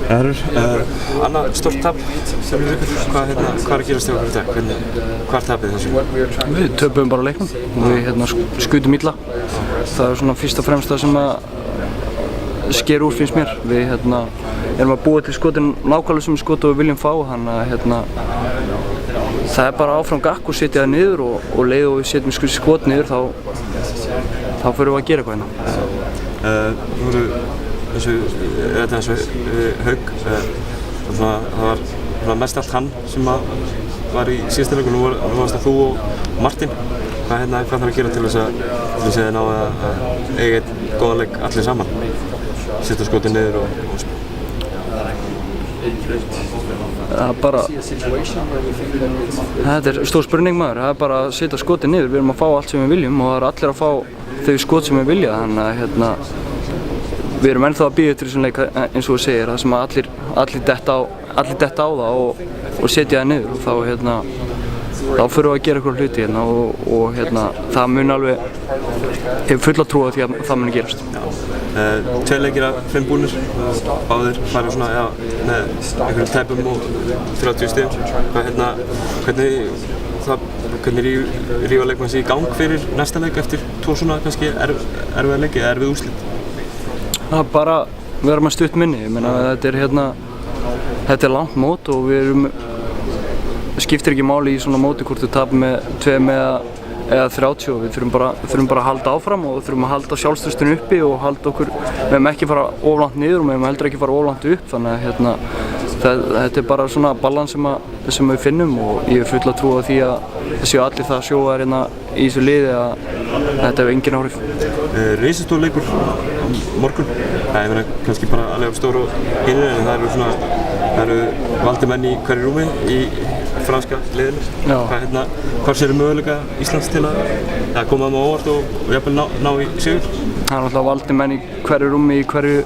Annað stórt tap sem við ykkur, hvað er að gerast hjá okkur í dag? Hvað tapið þessu? Við töpum bara leiknum. Við skutum illa. Það er svona fyrst og fremst það sem að sker úr finnst mér. Við erum að búa til skotin nákvæmlega sem skot og við viljum fá, þannig að það er bara áfram gakk og setja það niður og leið og við setjum skot niður þá förum við að gera eitthvað Nú eru þessu Hauk, það var mest allt hann sem var í síðasta leiku, nú varst það þú og Martin. Hvað þarf að gera til þess að þið náðu að eiga einn góðan leik allir saman? Setja skotin niður og Það er bara, þetta er stór spurning maður, það er bara að setja skotin niður. Við erum að fá allt sem við viljum og það er allir að fá þau skot sem við vilja, þannig að við erum ennþá að bíða eftir þessum leik eins og þú segir, það sem að allir detta á það og setja það niður og þá förum við að gera eitthvað hluti og það mun alveg, hefur fulla trú á því að það muni gerast. Tveir leikir af 5 búnir, báðir farið svona með einhverjum tæpum og 30 stigum. Hvernig rífa leikmann sig í gang fyrir næsta leik eftir 2 svona kannski erfiða leiki eða erfið úrslit? Það er bara, við erum að stutt minni, ég meina þetta er langt mót og það skiptir ekki máli í svona móti hvort við tapum með 2 eða 30 og við þurfum bara að halda áfram og við þurfum að halda sjálfstraustinu uppi og halda okkur, við hefum ekki fara of langt niður og við hefum heldur ekki fara of langt upp, þannig að þetta er bara svona balans sem við finnum og ég er full að trúa því að það séu allir það sjóðar í þessu liði að þetta hefur engin áhrif. Risastór leikur morgun, það er kannski bara alveg stór og hinir en það eru valdir menn í hverju rúmi í franska liðinu. Hvað séu möguleika Íslands til að koma þeim á óvart og jafnvel ná í sigur? Það er náttúrulega valdir menn í hverju rúmi í hverju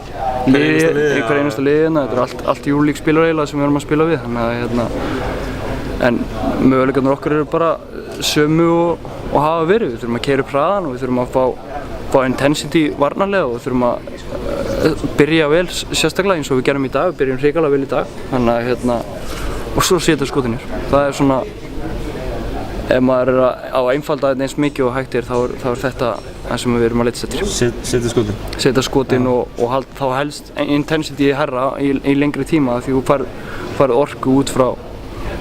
einasta liði, þetta er allt júlík spilar eiginlega sem við erum að spila við, en möguleikarnir okkar eru bara sömu og hafa verið. Við þurfum að keyra upp hraðan og við þurfum að fá intensity varnarlega og við þurfum að byrja vel sérstaklega eins og við gerum í dag, við byrjum hrikalega vel í dag, og svo setja skotinir. Það er svona, ef maður er á einfalda eins mikið og hægt þá er þetta það sem við erum að leita eftir. Setja skotin? Setja skotin og þá helst intensity herra í lengri tíma því þú færð orku út frá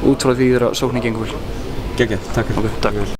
því þegar sóknin gengur vel. Geggjað, takk.